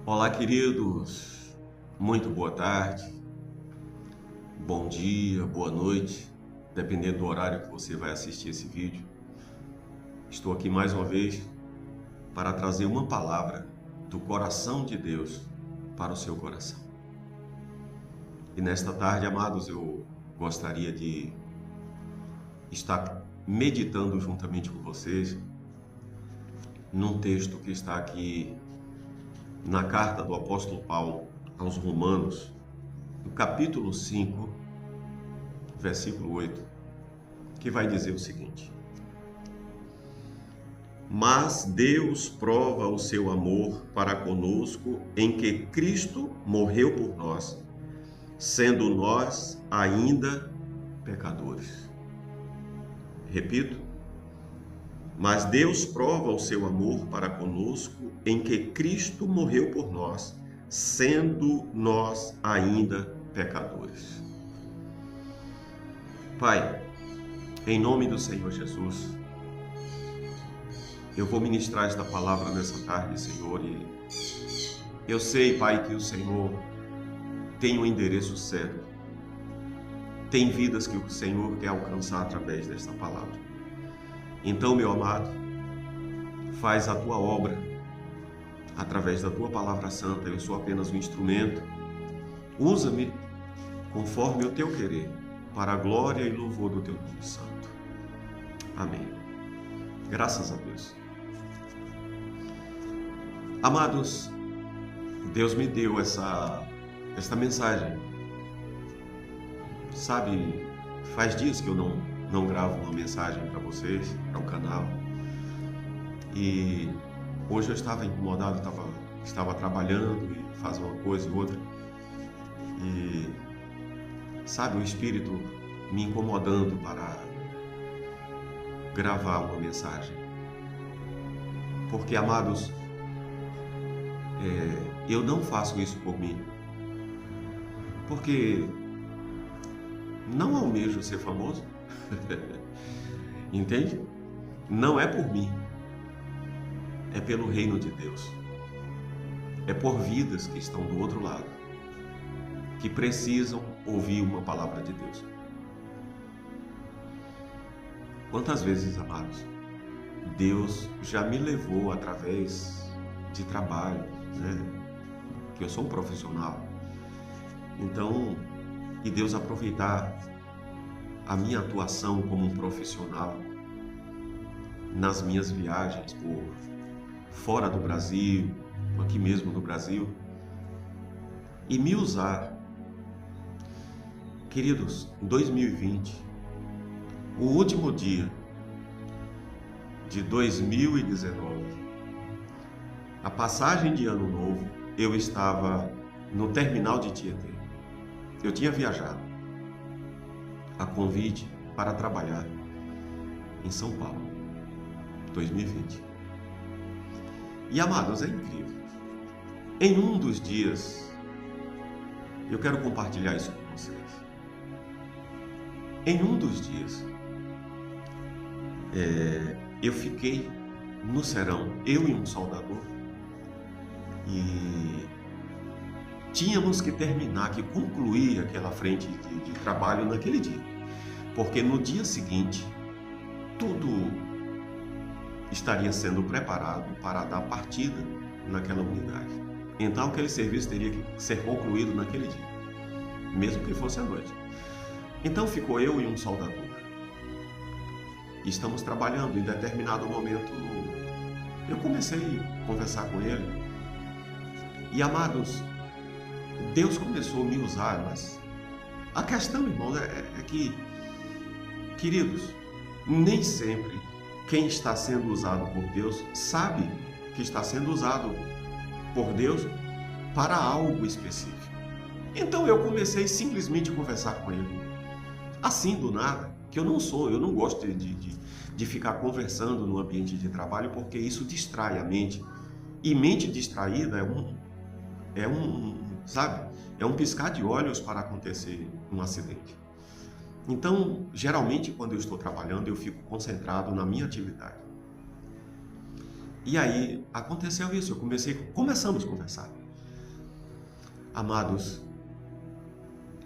Olá, queridos. Muito boa tarde, bom dia, boa noite, dependendo do horário que você vai assistir esse vídeo. Estou aqui mais uma vez para trazer uma palavra do coração de Deus para o seu coração. E nesta tarde, amados, eu gostaria de estar meditando juntamente com vocês num texto que está aqui na carta do apóstolo Paulo aos Romanos, no capítulo 5, versículo 8, que vai dizer o seguinte: Mas Deus prova o seu amor para conosco em que Cristo morreu por nós, sendo nós ainda pecadores. Repito. Mas Deus prova o seu amor para conosco em que Cristo morreu por nós, sendo nós ainda pecadores. Pai, em nome do Senhor Jesus, eu vou ministrar esta palavra nessa tarde, Senhor, e eu sei, Pai, que o Senhor tem um endereço certo, tem vidas que o Senhor quer alcançar através desta palavra. Então, meu amado, faz a tua obra através da tua palavra santa. Eu sou apenas um instrumento. Usa-me conforme o teu querer, para a glória e louvor do teu nome santo. Amém. Graças a Deus. Amados, Deus me deu esta mensagem. Sabe, faz dias que eu não gravo uma mensagem para vocês, para o canal. E hoje eu estava incomodado, estava trabalhando e faz uma coisa e outra. E sabe, o Espírito me incomodando para gravar uma mensagem. Porque, amados, eu não faço isso por mim. Porque não almejo ser famoso. Entende? Não é por mim, é pelo reino de Deus, é por vidas que estão do outro lado, que precisam ouvir uma palavra de Deus. Quantas vezes, amados, Deus já me levou através de trabalho, né? Que eu sou um profissional, então, e Deus aproveitar a minha atuação como um profissional nas minhas viagens por fora do Brasil, aqui mesmo no Brasil, e me usar. Queridos, em 2020, o último dia de 2019, a passagem de ano novo, eu estava no terminal de Tietê. Eu tinha viajado a convite para trabalhar em São Paulo, 2020. E, amados, é incrível. Em um dos dias, eu quero compartilhar isso com vocês. Em um dos dias, eu fiquei no serão, eu e um soldador, e tínhamos que terminar, que concluir aquela frente de trabalho naquele dia. Porque no dia seguinte, tudo estaria sendo preparado para dar partida naquela unidade. Então, aquele serviço teria que ser concluído naquele dia, mesmo que fosse à noite. Então, ficou eu e um soldador. Estamos trabalhando. Em determinado momento, eu comecei a conversar com ele. E, amados, Deus começou a me usar, mas a questão, irmãos, é que, queridos, nem sempre quem está sendo usado por Deus sabe que está sendo usado por Deus para algo específico. Então eu comecei simplesmente a conversar com ele, assim do nada, que eu não gosto de ficar conversando no ambiente de trabalho, porque isso distrai a mente, e mente distraída sabe? É um piscar de olhos para acontecer um acidente. Então, geralmente, quando eu estou trabalhando, eu fico concentrado na minha atividade. E aí, aconteceu isso, começamos a conversar. Amados,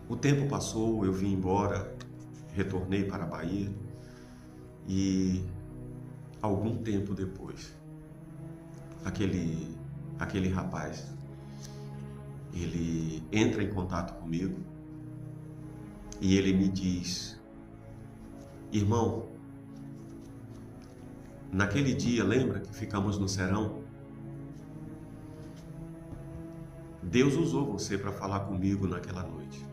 o tempo passou, eu vim embora, retornei para a Bahia e algum tempo depois, aquele rapaz, ele entra em contato comigo e ele me diz: irmão, naquele dia, lembra que ficamos no serão? Deus usou você para falar comigo naquela noite.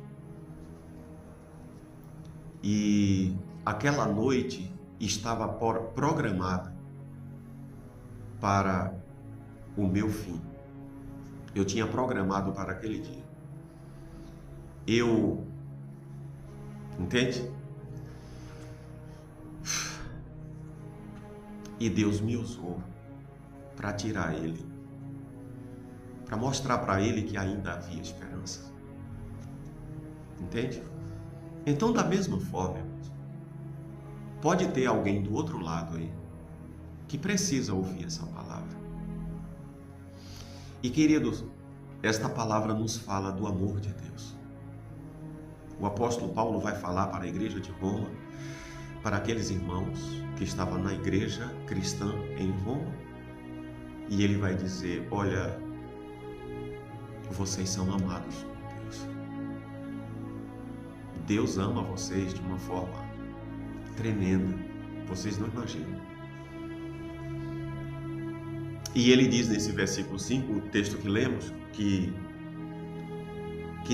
E aquela noite estava programada para o meu fim. Eu tinha programado para aquele dia. Entende? E Deus me usou para tirar ele, para mostrar para ele que ainda havia esperança. Entende? Então, da mesma forma, irmãos, pode ter alguém do outro lado aí que precisa ouvir essa palavra. E, queridos, esta palavra nos fala do amor de Deus. O apóstolo Paulo vai falar para a igreja de Roma, para aqueles irmãos que estavam na igreja cristã em Roma, e ele vai dizer: olha, vocês são amados por Deus. Deus ama vocês de uma forma tremenda, vocês não imaginam. E ele diz nesse versículo 5, o texto que lemos, que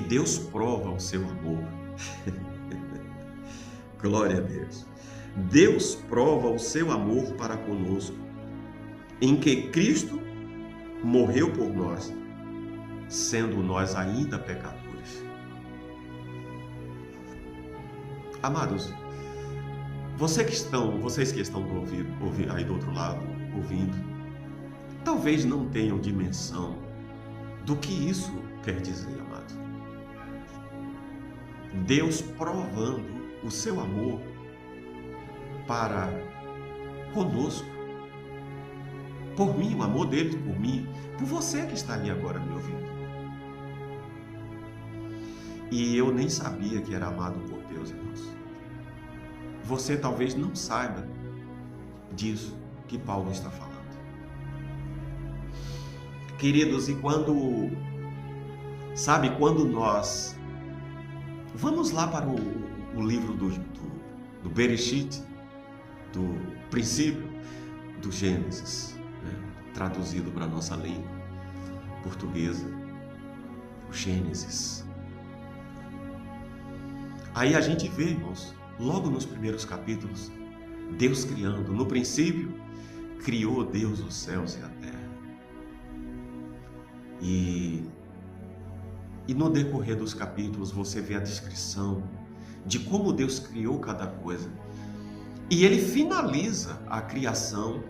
Deus prova o seu amor. Glória a Deus. Deus prova o seu amor para conosco, em que Cristo morreu por nós, sendo nós ainda pecadores. Amados, vocês que estão aí do outro lado, ouvindo, talvez não tenham dimensão do que isso quer dizer, amados. Deus provando o seu amor para conosco, por mim, o amor dele por mim, por você que está aí agora me ouvindo. E eu nem sabia que era amado por Deus, irmãos. Você talvez não saiba disso que Paulo está falando. Queridos, e quando nós vamos lá para o livro do Bereshit, do princípio do Gênesis, né? Traduzido para a nossa língua portuguesa, o Gênesis. Aí a gente vê, irmãos, logo nos primeiros capítulos, Deus criando. No princípio, criou Deus os céus e a terra. E no decorrer dos capítulos, você vê a descrição de como Deus criou cada coisa. E ele finaliza a criação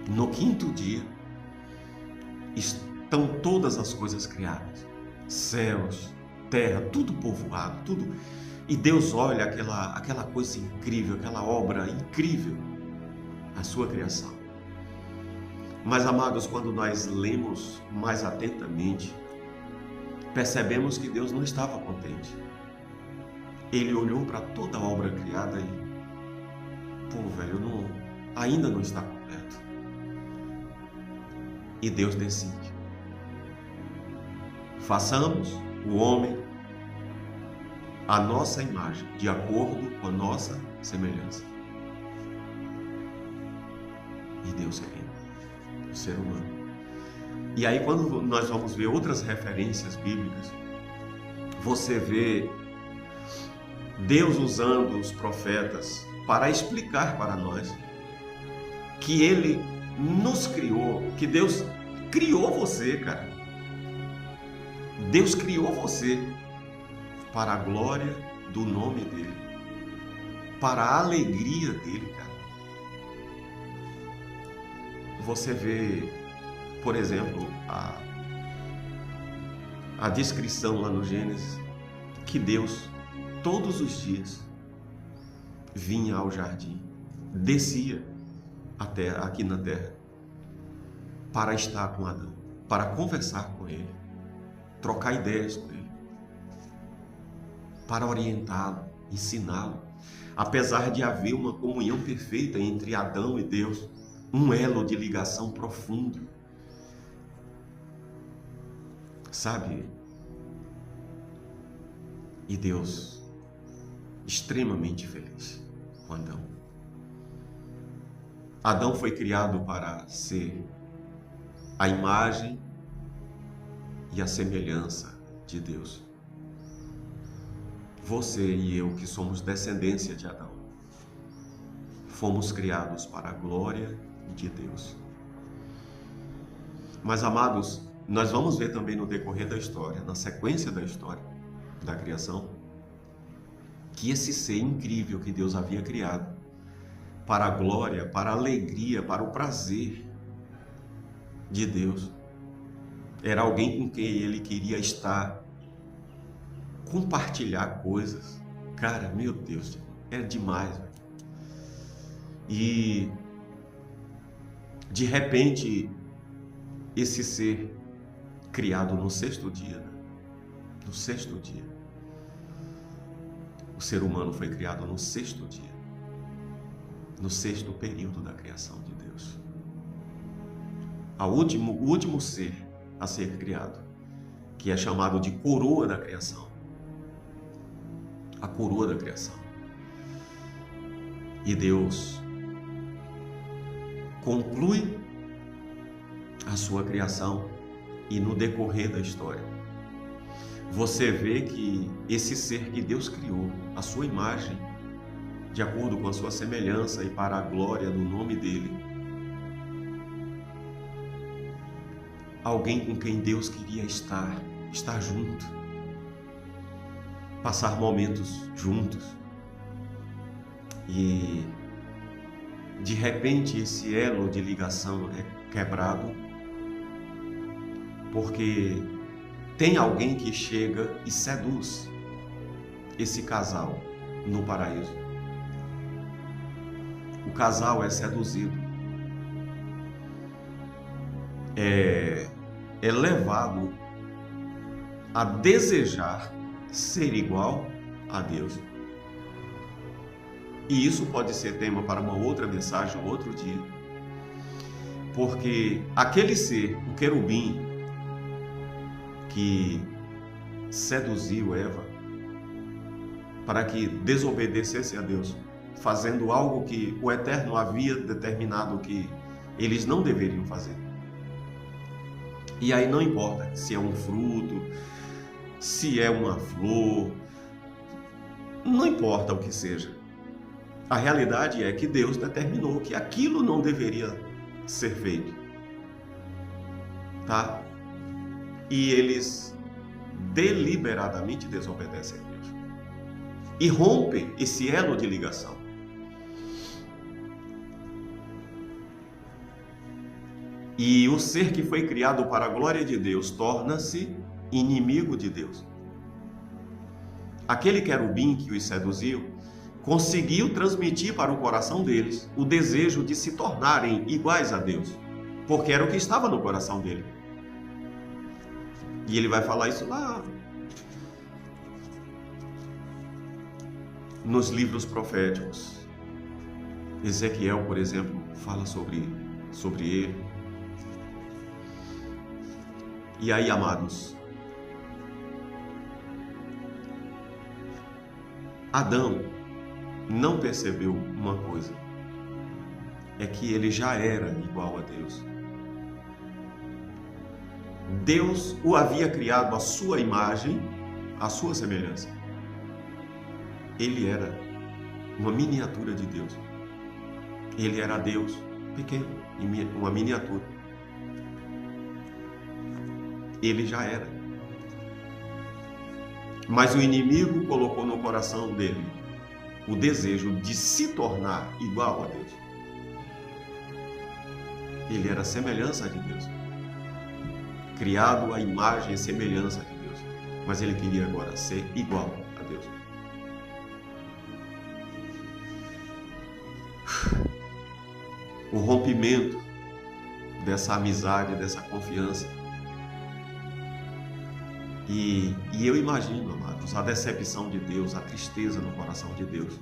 no quinto dia. Estão todas as coisas criadas, céus, terra, tudo povoado, tudo. E Deus olha aquela coisa incrível, aquela obra incrível, a sua criação. Mas, amados, quando nós lemos mais atentamente, percebemos que Deus não estava contente. Ele olhou para toda a obra criada e, ainda não está completo. E Deus decide: façamos o homem à nossa imagem, de acordo com a nossa semelhança. E Deus cria o ser humano. E aí, quando nós vamos ver outras referências bíblicas, você vê Deus usando os profetas para explicar para nós que Ele nos criou, que Deus criou você, cara. Deus criou você para a glória do nome dEle, para a alegria dEle, cara. Você vê, por exemplo, a descrição lá no Gênesis, que Deus, todos os dias, vinha ao jardim, descia aqui na terra, para estar com Adão, para conversar com ele. trocar ideias com ele, para orientá-lo, ensiná-lo. Apesar de haver uma comunhão perfeita entre Adão e Deus, um elo de ligação profundo. Sabe? E Deus, extremamente feliz com Adão. Adão foi criado para ser a imagem e a semelhança de Deus. Você e eu, que somos descendência de Adão, fomos criados para a glória de Deus. Mas, amados, nós vamos ver também no decorrer da história, na sequência da história da criação, que esse ser incrível que Deus havia criado para a glória, para a alegria, para o prazer de Deus, era alguém com quem ele queria estar, compartilhar coisas. Cara, meu Deus, é demais, velho. E de repente esse ser criado no sexto dia, né? No sexto dia, o ser humano foi criado no sexto dia, no sexto período da criação de Deus. O último ser a ser criado, que é chamado de coroa da criação. A coroa da criação. E Deus conclui a sua criação, e no decorrer da história você vê que esse ser que Deus criou, a sua imagem, de acordo com a sua semelhança e para a glória do nome dele, alguém com quem Deus queria estar junto, passar momentos juntos. E de repente esse elo de ligação é quebrado, porque tem alguém que chega e seduz esse casal no paraíso. O casal é seduzido, é levado a desejar ser igual a Deus. E isso pode ser tema para uma outra mensagem, outro dia. Porque aquele ser, o querubim, que seduziu Eva para que desobedecesse a Deus, fazendo algo que o Eterno havia determinado que eles não deveriam fazer. E aí não importa se é um fruto, se é uma flor, não importa o que seja. A realidade é que Deus determinou que aquilo não deveria ser feito, tá? E eles deliberadamente desobedecem a Deus e rompem esse elo de ligação. E o ser que foi criado para a glória de Deus torna-se inimigo de Deus. Aquele querubim que os seduziu conseguiu transmitir para o coração deles o desejo de se tornarem iguais a Deus, porque era o que estava no coração dele. E ele vai falar isso lá nos livros proféticos. Ezequiel, por exemplo, fala sobre ele. E aí, amados, Adão não percebeu uma coisa, é que ele já era igual a Deus. Deus o havia criado à sua imagem, à sua semelhança. Ele era uma miniatura de Deus. Ele era Deus pequeno, uma miniatura. Ele já era. Mas o inimigo colocou no coração dele o desejo de se tornar igual a Deus. Ele era a semelhança de Deus, criado à imagem e semelhança de Deus, mas ele queria agora ser igual a Deus. O rompimento dessa amizade, dessa confiança, E eu imagino, amados, a decepção de Deus, a tristeza no coração de Deus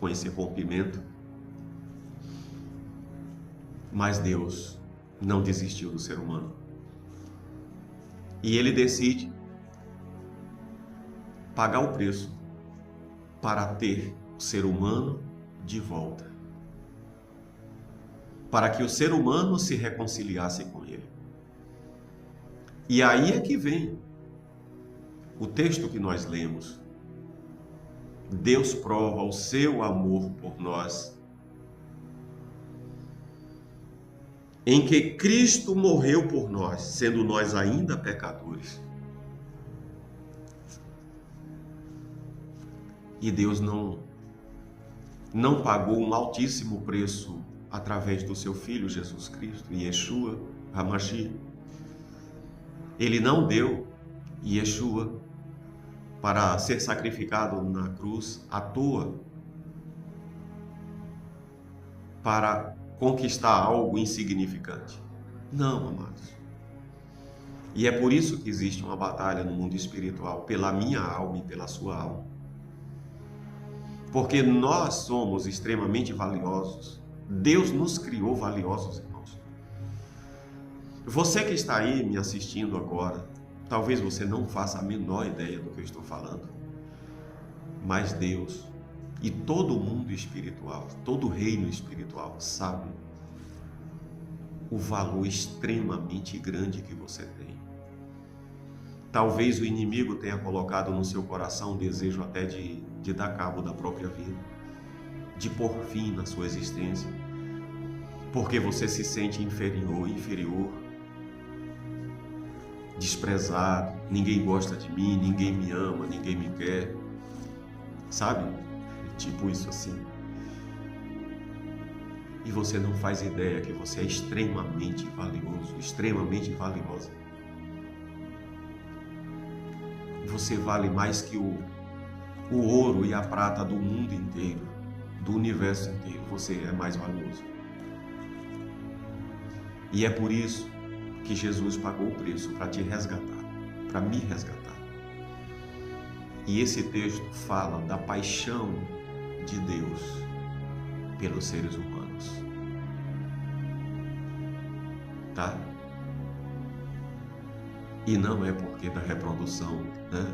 com esse rompimento. Mas Deus não desistiu do ser humano. E Ele decide pagar o preço para ter o ser humano de volta. Para que o ser humano se reconciliasse com Ele. E aí é que vem o texto que nós lemos. Deus prova o seu amor por nós, em que Cristo morreu por nós, sendo nós ainda pecadores. E Deus não pagou um altíssimo preço através do seu Filho Jesus Cristo, Yeshua HaMashiach. Ele não deu Yeshua para ser sacrificado na cruz à toa, para conquistar algo insignificante. Não, amados. E é por isso que existe uma batalha no mundo espiritual, pela minha alma e pela sua alma. Porque nós somos extremamente valiosos. Deus nos criou valiosos, irmãos. Você que está aí me assistindo agora, talvez você não faça a menor ideia do que eu estou falando. Mas Deus e todo o mundo espiritual, todo o reino espiritual sabe o valor extremamente grande que você tem. Talvez o inimigo tenha colocado no seu coração o desejo até de dar cabo da própria vida, de pôr fim na sua existência, porque você se sente inferior, desprezado, ninguém gosta de mim, ninguém me ama, ninguém me quer, sabe? Tipo isso assim. E você não faz ideia que você é extremamente valioso, extremamente valiosa. Você vale mais que o ouro e a prata do mundo inteiro, do universo inteiro. Você é mais valioso. E é por isso que Jesus pagou o preço para te resgatar, para me resgatar. E esse texto fala da paixão de Deus pelos seres humanos. Tá? E não é porque da reprodução, né,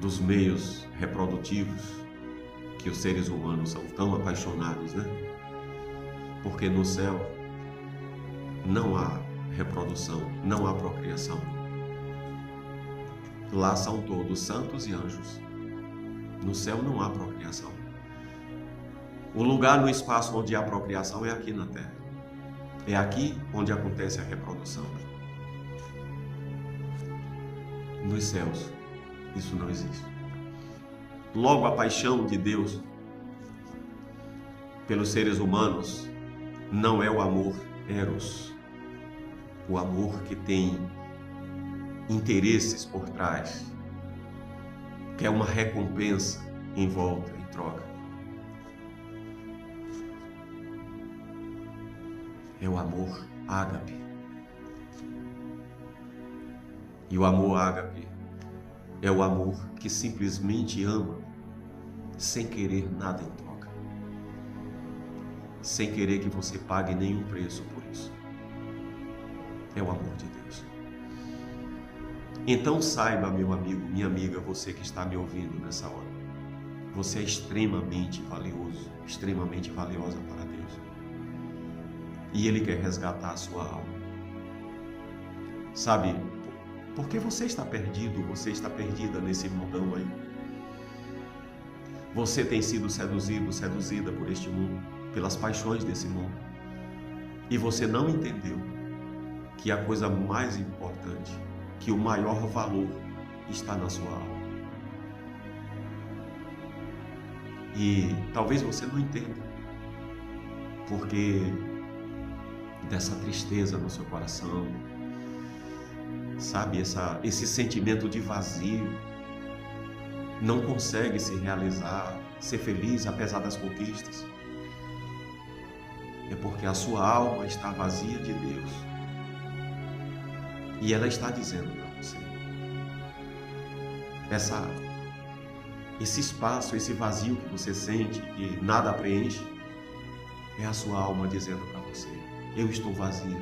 dos meios reprodutivos que os seres humanos são tão apaixonados, né? Porque no céu não há reprodução, não há procriação. Lá são todos santos e anjos. No céu não há procriação. O lugar no espaço onde há procriação é aqui na Terra. É aqui onde acontece a reprodução. Nos céus, isso não existe. Logo, a paixão de Deus pelos seres humanos não é o amor eros, o amor que tem interesses por trás, que é uma recompensa em volta, em troca. É o amor ágape. E o amor ágape é o amor que simplesmente ama, sem querer nada em troca, sem querer que você pague nenhum preço por isso. É o amor de Deus. Então saiba, meu amigo, minha amiga, você que está me ouvindo nessa hora, você é extremamente valioso, extremamente valiosa para Deus. E Ele quer resgatar a sua alma. Sabe, porque você está perdido, você está perdida nesse mundão aí. Você tem sido seduzido, seduzida por este mundo, pelas paixões desse mundo. E você não entendeu que a coisa mais importante, que o maior valor está na sua alma. E talvez você não entenda, porque dessa tristeza no seu coração, sabe, esse sentimento de vazio, não consegue se realizar, ser feliz apesar das conquistas. É porque a sua alma está vazia de Deus. E ela está dizendo para você: esse espaço, esse vazio que você sente e nada preenche, é a sua alma dizendo para você: eu estou vazia,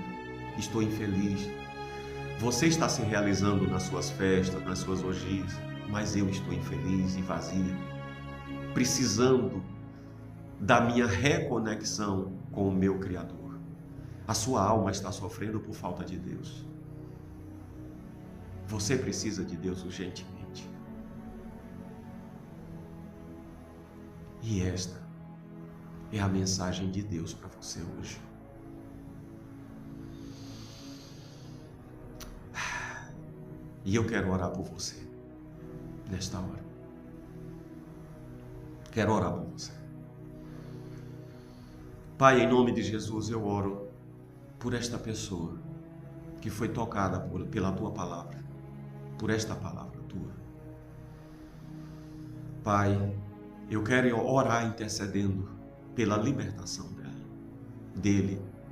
estou infeliz. Você está se realizando nas suas festas, nas suas orgias, mas eu estou infeliz e vazia, precisando da minha reconexão com o meu Criador. A sua alma está sofrendo por falta de Deus. Você precisa de Deus urgentemente. E esta é a mensagem de Deus para você hoje. E eu quero orar por você nesta hora. Quero orar por você. Pai, em nome de Jesus, eu oro por esta pessoa que foi tocada pela Tua palavra, por esta palavra Tua. Pai, eu quero orar intercedendo pela libertação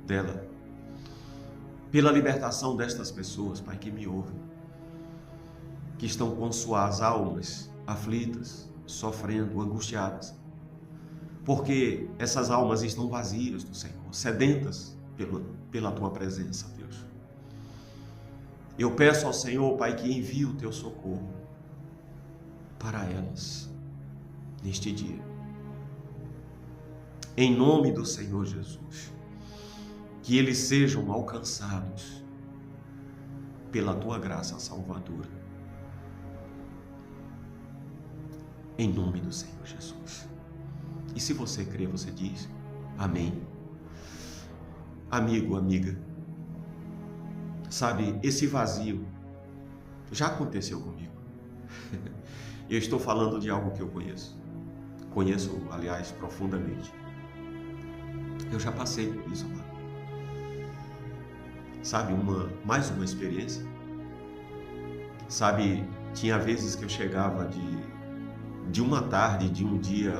dela, pela libertação destas pessoas, Pai, que me ouvem, que estão com suas almas aflitas, sofrendo, angustiadas, porque essas almas estão vazias do Senhor, sedentas pela Tua presença, Deus. Eu peço ao Senhor, Pai, que envie o Teu socorro para elas neste dia. Em nome do Senhor Jesus, que eles sejam alcançados pela Tua graça salvadora. Em nome do Senhor Jesus. E se você crê, você diz amém. Amigo, amiga, sabe, esse vazio já aconteceu comigo. Eu estou falando de algo que eu conheço. Conheço, aliás, profundamente. Eu já passei por isso, amado. Sabe, mais uma experiência. Sabe, tinha vezes que eu chegava de uma tarde, de um dia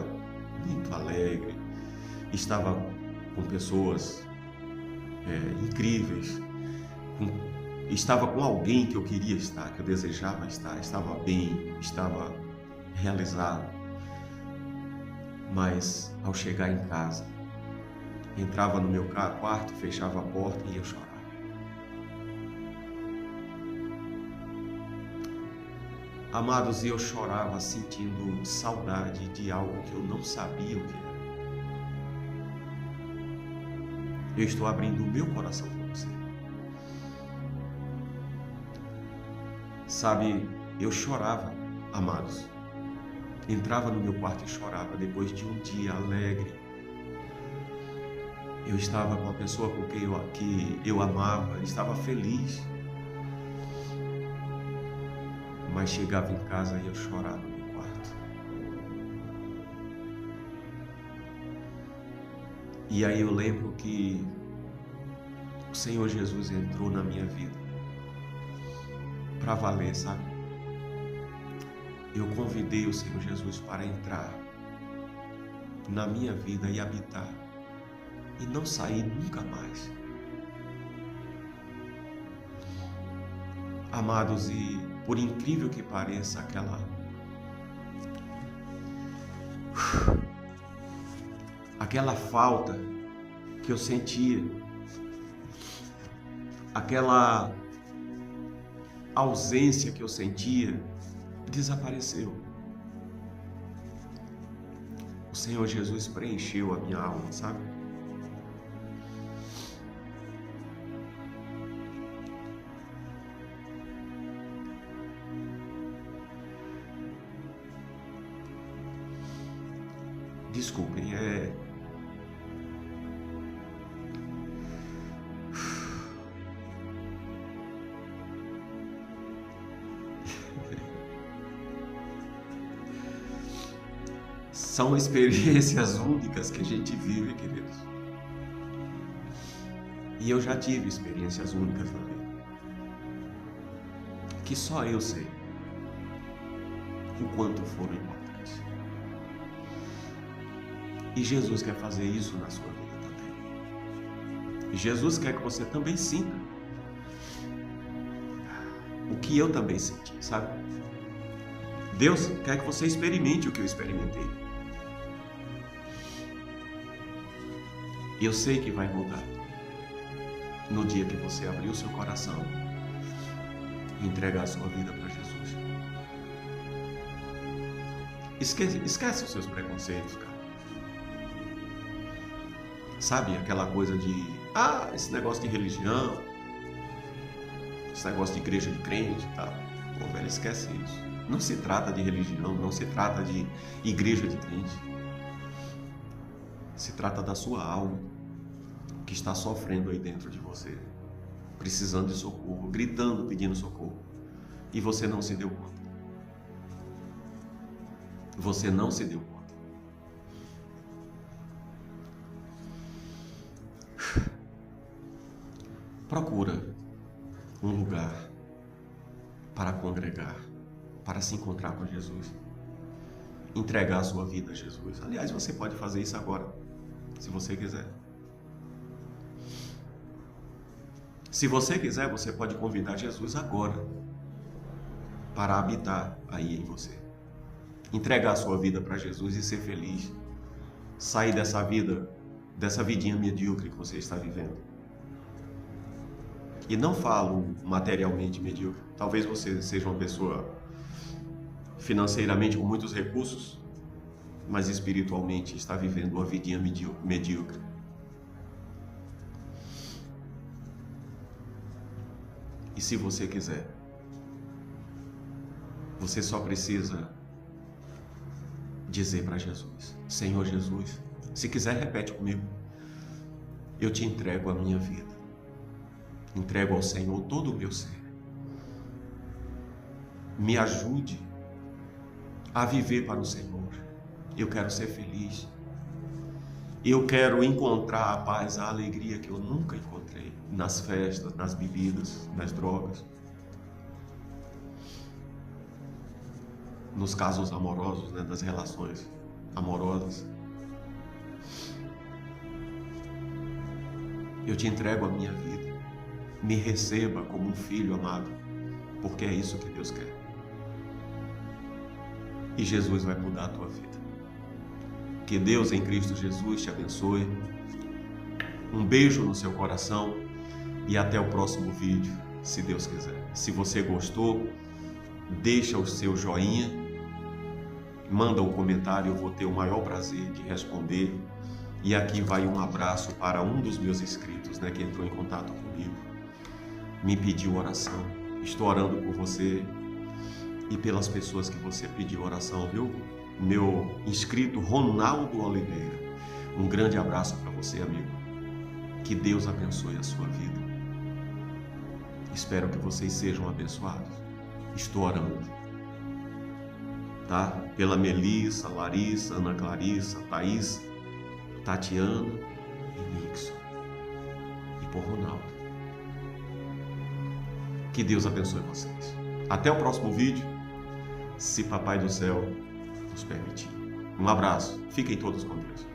muito alegre, estava com pessoas incríveis, estava com alguém que eu queria estar, que eu desejava estar, estava bem, estava realizado. Mas ao chegar em casa, entrava no meu quarto, fechava a porta e eu chorava. Amados, eu chorava sentindo saudade de algo que eu não sabia o que era. Eu estou abrindo o meu coração para você. Sabe, eu chorava, amados. Entrava no meu quarto e chorava depois de um dia alegre. Eu estava com a pessoa com quem eu amava, estava feliz. Mas chegava em casa e eu chorava no meu quarto. E aí eu lembro que o Senhor Jesus entrou na minha vida para valer, sabe? Eu convidei o Senhor Jesus para entrar na minha vida e habitar e não sair nunca mais. Amados, e por incrível que pareça, aquela falta que eu sentia, aquela ausência que eu sentia, desapareceu. O Senhor Jesus preencheu a minha alma, sabe? Desculpem, são experiências únicas que a gente vive, queridos. E eu já tive experiências únicas na vida, que só eu sei o quanto foram importantes. E Jesus quer fazer isso na sua vida também. Jesus quer que você também sinta o que eu também senti, sabe? Deus quer que você experimente o que eu experimentei. Eu sei que vai mudar no dia que você abrir o seu coração e entregar a sua vida para Jesus. Esquece os seus preconceitos, cara. Sabe aquela coisa de esse negócio de religião, esse negócio de igreja de crente e tal. Pô, velho, esquece isso. Não se trata de religião, não se trata de igreja de crente. Se trata da sua alma, que está sofrendo aí dentro de você, precisando de socorro, gritando, pedindo socorro. E você não se deu conta. Você não se deu conta. Procura um lugar para congregar, para se encontrar com Jesus, entregar a sua vida a Jesus. Aliás, você pode fazer isso agora, se você quiser. Se você quiser, você pode convidar Jesus agora para habitar aí em você. Entregar a sua vida para Jesus e ser feliz. Sair dessa vida, dessa vidinha medíocre que você está vivendo. E não falo materialmente medíocre. Talvez você seja uma pessoa financeiramente com muitos recursos, mas espiritualmente está vivendo uma vidinha medíocre. E se você quiser, você só precisa dizer para Jesus: Senhor Jesus, se quiser repete comigo, eu te entrego a minha vida, entrego ao Senhor todo o meu ser. Me ajude a viver para o Senhor. Eu quero ser feliz. Eu quero encontrar a paz, a alegria que eu nunca encontrei nas festas, nas bebidas, nas drogas, nos casos amorosos, nas relações amorosas. Eu te entrego a minha vida. Me receba como um filho amado, porque é isso que Deus quer. E Jesus vai mudar a tua vida. Que Deus em Cristo Jesus te abençoe. Um beijo no seu coração e até o próximo vídeo, se Deus quiser. Se você gostou, deixa o seu joinha, manda um comentário, eu vou ter o maior prazer de responder. E aqui vai um abraço para um dos meus inscritos, que entrou em contato comigo, me pediu oração. Estou orando por você e pelas pessoas que você pediu oração, viu? Meu inscrito Ronaldo Oliveira, um grande abraço para você, amigo. Que Deus abençoe a sua vida. Espero que vocês sejam abençoados. Estou orando, tá? Pela Melissa, Larissa, Ana Clarissa, Thaís, Tatiana e Nixon. E por Ronaldo. Que Deus abençoe vocês. Até o próximo vídeo, se Papai do Céu nos permitir. Um abraço. Fiquem todos com Deus.